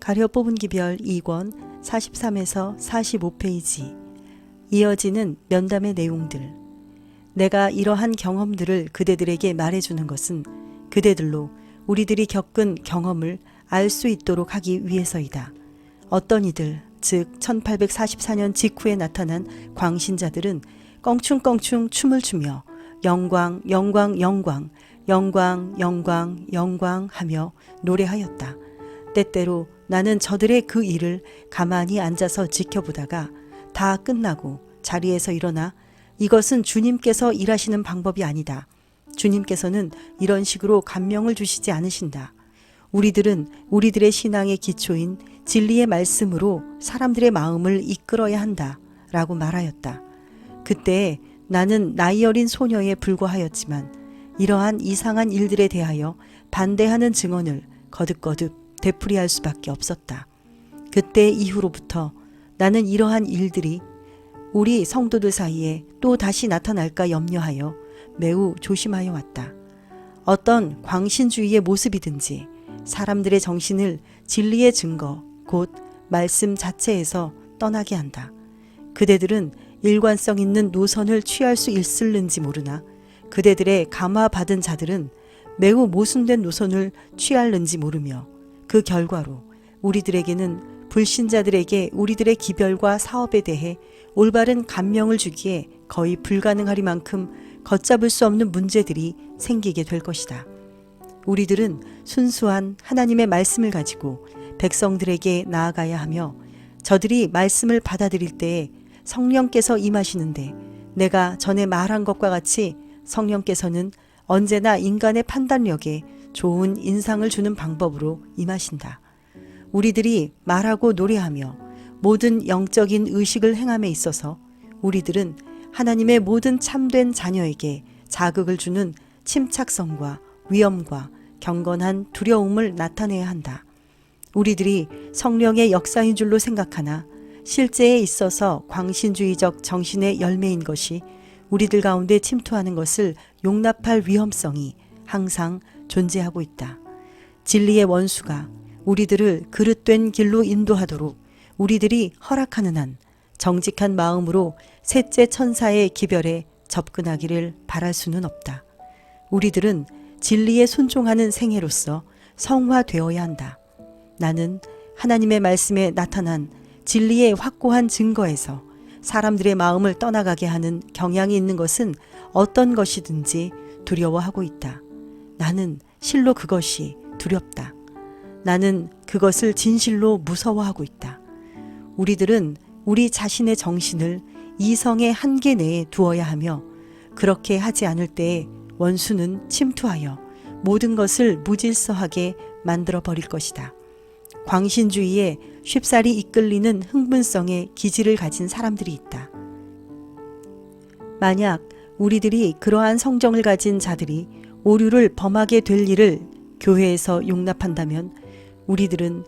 가려 뽑은 기별 2권 43에서 45페이지. 이어지는 면담의 내용들. 내가 이러한 경험들을 그대들에게 말해주는 것은 그대들로 우리들이 겪은 경험을 알 수 있도록 하기 위해서이다. 어떤 이들, 즉 1844년 직후에 나타난 광신자들은 껑충껑충 춤을 추며 영광, 영광, 영광, 영광, 영광, 영광 하며 노래하였다. 때때로 나는 저들의 그 일을 가만히 앉아서 지켜보다가 다 끝나고 자리에서 일어나 이것은 주님께서 일하시는 방법이 아니다. 주님께서는 이런 식으로 감명을 주시지 않으신다. 우리들은 우리들의 신앙의 기초인 진리의 말씀으로 사람들의 마음을 이끌어야 한다. 라고 말하였다. 그때 나는 나이 어린 소녀에 불과하였지만 이러한 이상한 일들에 대하여 반대하는 증언을 거듭거듭 되풀이할 수밖에 없었다. 그때 이후로부터 나는 이러한 일들이 우리 성도들 사이에 또 다시 나타날까 염려하여 매우 조심하여 왔다. 어떤 광신주의의 모습이든지 사람들의 정신을 진리의 증거, 곧 말씀 자체에서 떠나게 한다. 그대들은 일관성 있는 노선을 취할 수 있을는지 모르나 그대들의 감화받은 자들은 매우 모순된 노선을 취할는지 모르며 그 결과로 우리들에게는 불신자들에게 우리들의 기별과 사업에 대해 올바른 감명을 주기에 거의 불가능하리만큼 걷잡을 수 없는 문제들이 생기게 될 것이다. 우리들은 순수한 하나님의 말씀을 가지고 백성들에게 나아가야 하며 저들이 말씀을 받아들일 때에 성령께서 임하시는데 내가 전에 말한 것과 같이 성령께서는 언제나 인간의 판단력에 좋은 인상을 주는 방법으로 임하신다. 우리들이 말하고 노래하며 모든 영적인 의식을 행함에 있어서 우리들은 하나님의 모든 참된 자녀에게 자극을 주는 침착성과 위엄과 경건한 두려움을 나타내야 한다. 우리들이 성령의 역사인 줄로 생각하나 실제에 있어서 광신주의적 정신의 열매인 것이 우리들 가운데 침투하는 것을 용납할 위험성이 항상 존재하고 있다. 진리의 원수가 우리들을 그릇된 길로 인도하도록 우리들이 허락하는 한 정직한 마음으로 셋째 천사의 기별에 접근하기를 바랄 수는 없다. 우리들은 진리에 순종하는 생애로서 성화되어야 한다. 나는 하나님의 말씀에 나타난 진리의 확고한 증거에서 사람들의 마음을 떠나가게 하는 경향이 있는 것은 어떤 것이든지 두려워하고 있다. 나는 실로 그것이 두렵다. 나는 그것을 진실로 무서워하고 있다. 우리들은 우리 자신의 정신을 이성의 한계 내에 두어야 하며 그렇게 하지 않을 때에 원수는 침투하여 모든 것을 무질서하게 만들어 버릴 것이다. 광신주의에 쉽사리 이끌리는 흥분성의 기질을 가진 사람들이 있다. 만약 우리들이 그러한 성정을 가진 자들이 오류를 범하게 될 일을 교회에서 용납한다면 우리들은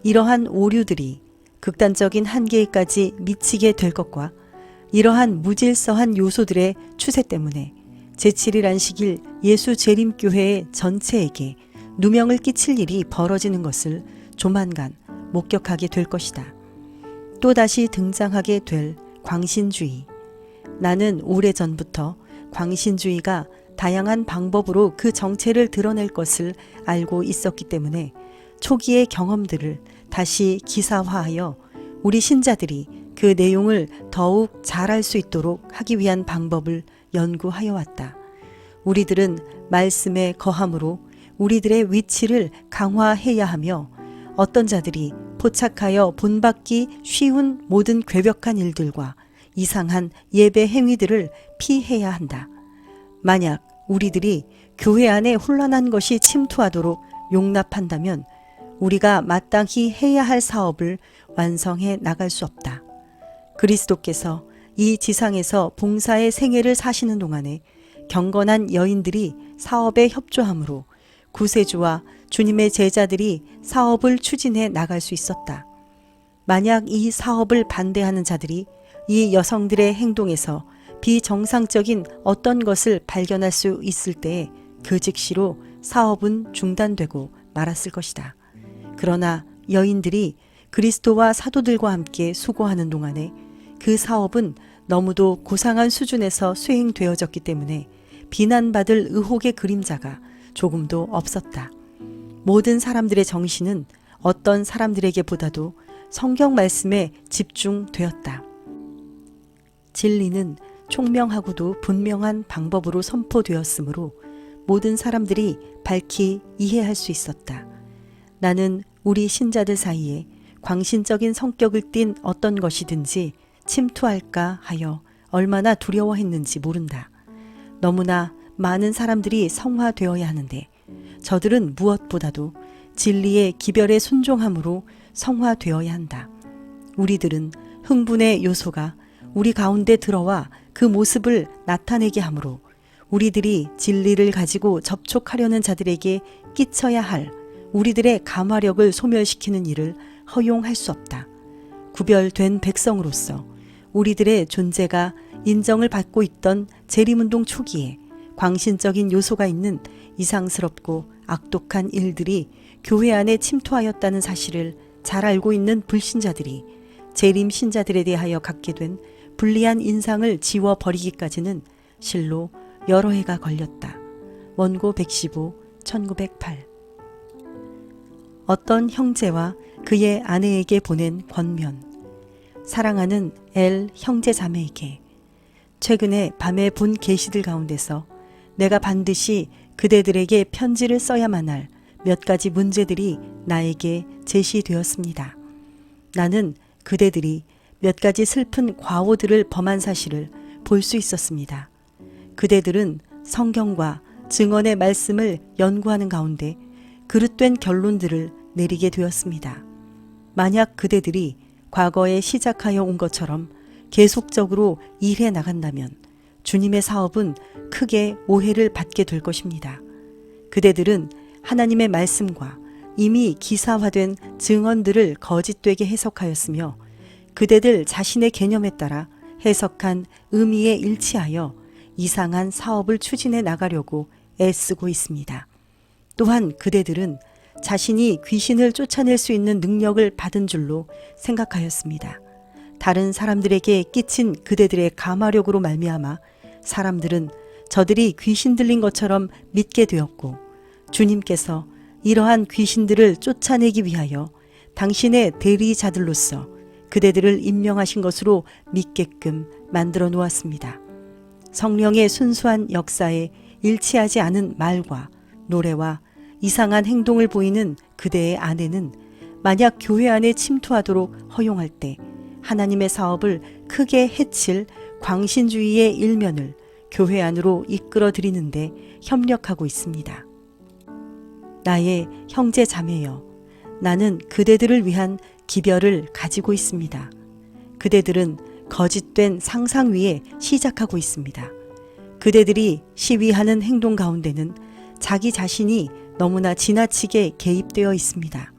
이러한 오류들이 극단적인 한계까지 미치게 될 것과 이러한 무질서한 요소들의 추세 때문에 제7일 안식일 예수 재림교회 전체에게 누명을 끼칠 일이 벌어지는 것을 조만간 목격하게 될 것이다. 또다시 등장하게 될 광신주의. 나는 오래전부터 광신주의가 다양한 방법으로 그 정체를 드러낼 것을 알고 있었기 때문에 초기의 경험들을 다시 기사화하여 우리 신자들이 그 내용을 더욱 잘 알 수 있도록 하기 위한 방법을 연구하여 왔다. 우리들은 말씀에 거함으로 우리들의 위치를 강화해야 하며 어떤 자들이 포착하여 본받기 쉬운 모든 괴벽한 일들과 이상한 예배 행위들을 피해야 한다. 만약 우리들이 교회 안에 혼란한 것이 침투하도록 용납한다면 우리가 마땅히 해야 할 사업을 완성해 나갈 수 없다. 그리스도께서 이 지상에서 봉사의 생애를 사시는 동안에 경건한 여인들이 사업에 협조함으로 구세주와 주님의 제자들이 사업을 추진해 나갈 수 있었다. 만약 이 사업을 반대하는 자들이 이 여성들의 행동에서 비정상적인 어떤 것을 발견할 수 있을 때에 그 즉시로 사업은 중단되고 말았을 것이다. 그러나 여인들이 그리스도와 사도들과 함께 수고하는 동안에 그 사업은 너무도 고상한 수준에서 수행되어졌기 때문에 비난받을 의혹의 그림자가 조금도 없었다. 모든 사람들의 정신은 어떤 사람들에게 보다도 성경 말씀에 집중되었다. 진리는 총명하고도 분명한 방법으로 선포되었으므로 모든 사람들이 밝히 이해할 수 있었다. 나는 우리 신자들 사이에 광신적인 성격을 띤 어떤 것이든지 침투할까 하여 얼마나 두려워했는지 모른다. 너무나 많은 사람들이 성화되어야 하는데 저들은 무엇보다도 진리의 기별에 순종함으로 성화되어야 한다. 우리들은 흥분의 요소가 우리 가운데 들어와 그 모습을 나타내게 하므로 우리들이 진리를 가지고 접촉하려는 자들에게 끼쳐야 할 우리들의 감화력을 소멸시키는 일을 허용할 수 없다. 구별된 백성으로서 우리들의 존재가 인정을 받고 있던 재림운동 초기에 광신적인 요소가 있는 이상스럽고 악독한 일들이 교회 안에 침투하였다는 사실을 잘 알고 있는 불신자들이 재림 신자들에 대하여 갖게 된 불리한 인상을 지워버리기까지는 실로 여러 해가 걸렸다. 원고 115, 1908. 어떤 형제와 그의 아내에게 보낸 권면. 사랑하는 L 형제 자매에게 최근에 밤에 본 계시들 가운데서 내가 반드시 그대들에게 편지를 써야만 할 몇 가지 문제들이 나에게 제시되었습니다. 나는 그대들이 몇 가지 슬픈 과오들을 범한 사실을 볼 수 있었습니다. 그대들은 성경과 증언의 말씀을 연구하는 가운데 그릇된 결론들을 내리게 되었습니다. 만약 그대들이 과거에 시작하여 온 것처럼 계속적으로 일해 나간다면 주님의 사업은 크게 오해를 받게 될 것입니다. 그대들은 하나님의 말씀과 이미 기사화된 증언들을 거짓되게 해석하였으며 그대들 자신의 개념에 따라 해석한 의미에 일치하여 이상한 사업을 추진해 나가려고 애쓰고 있습니다. 또한 그대들은 자신이 귀신을 쫓아낼 수 있는 능력을 받은 줄로 생각하였습니다. 다른 사람들에게 끼친 그대들의 감화력으로 말미암아 사람들은 저들이 귀신 들린 것처럼 믿게 되었고 주님께서 이러한 귀신들을 쫓아내기 위하여 당신의 대리자들로서 그대들을 임명하신 것으로 믿게끔 만들어 놓았습니다. 성령의 순수한 역사에 일치하지 않은 말과 노래와 이상한 행동을 보이는 그대의 아내는 만약 교회 안에 침투하도록 허용할 때 하나님의 사업을 크게 해칠 광신주의의 일면을 교회 안으로 이끌어 들이는데 협력하고 있습니다. 나의 형제 자매여, 나는 그대들을 위한 기별을 가지고 있습니다. 그대들은 거짓된 상상 위에 시작하고 있습니다. 그대들이 시위하는 행동 가운데는 자기 자신이 너무나 지나치게 개입되어 있습니다.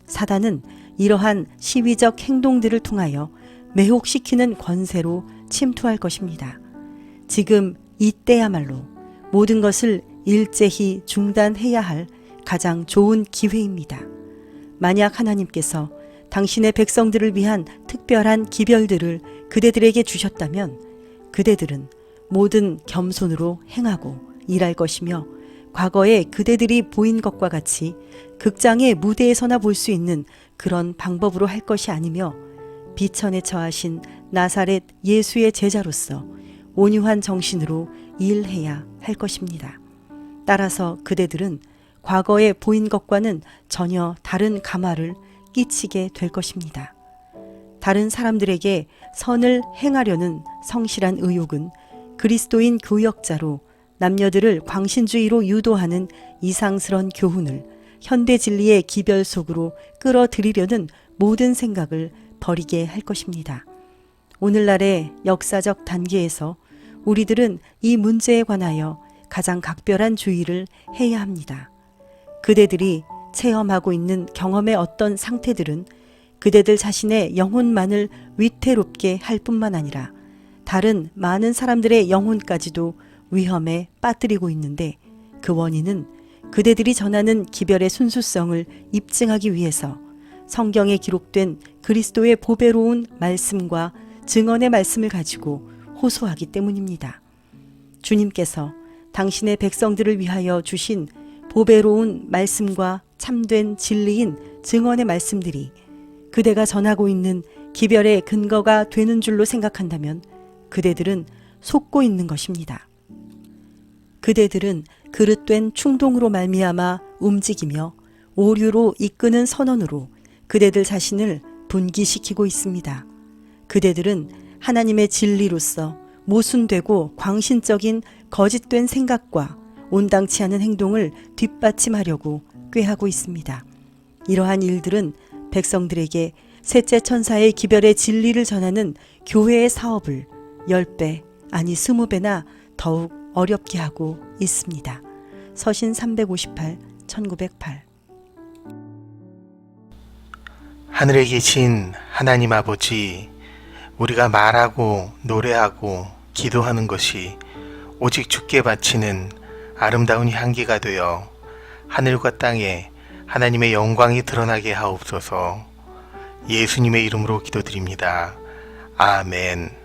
사단은 이러한 시위적 행동들을 통하여 매혹시키는 권세로 침투할 것입니다. 지금 이때야말로 모든 것을 일제히 중단해야 할 가장 좋은 기회입니다. 만약 하나님께서 당신의 백성들을 위한 특별한 기별들을 그대들에게 주셨다면 그대들은 모든 겸손으로 행하고 일할 것이며 과거에 그대들이 보인 것과 같이 극장의 무대에서나 볼 수 있는 그런 방법으로 할 것이 아니며 비천에 처하신 나사렛 예수의 제자로서 온유한 정신으로 일해야 할 것입니다. 따라서 그대들은 과거에 보인 것과는 전혀 다른 감화를 끼치게 될 것입니다. 다른 사람들에게 선을 행하려는 성실한 의욕은 그리스도인 교역자로 남녀들을 광신주의로 유도하는 이상스런 교훈을 현대 진리의 기별 속으로 끌어들이려는 모든 생각을 버리게 할 것입니다. 오늘날의 역사적 단계에서 우리들은 이 문제에 관하여 가장 각별한 주의를 해야 합니다. 그대들이 체험하고 있는 경험의 어떤 상태들은 그대들 자신의 영혼만을 위태롭게 할 뿐만 아니라 다른 많은 사람들의 영혼까지도 위험에 빠뜨리고 있는데 그 원인은 그대들이 전하는 기별의 순수성을 입증하기 위해서 성경에 기록된 그리스도의 보배로운 말씀과 증언의 말씀을 가지고 호소하기 때문입니다. 주님께서 당신의 백성들을 위하여 주신 보배로운 말씀과 참된 진리인 증언의 말씀들이 그대가 전하고 있는 기별의 근거가 되는 줄로 생각한다면 그대들은 속고 있는 것입니다. 그대들은 그릇된 충동으로 말미암아 움직이며 오류로 이끄는 선언으로 그대들 자신을 분기시키고 있습니다. 그대들은 하나님의 진리로서 모순되고 광신적인 거짓된 생각과 온당치 않은 행동을 뒷받침하려고 꾀하고 있습니다. 이러한 일들은 백성들에게 셋째 천사의 기별의 진리를 전하는 교회의 사업을 10배 아니 20배나 더욱 어렵게 하고 있습니다. 서신 358, 1908. 하늘에 계신 하나님 아버지, 우리가 말하고 노래하고 기도하는 것이 오직 주께 바치는 아름다운 향기가 되어 하늘과 땅에 하나님의 영광이 드러나게 하옵소서. 예수님의 이름으로 기도드립니다. 아멘.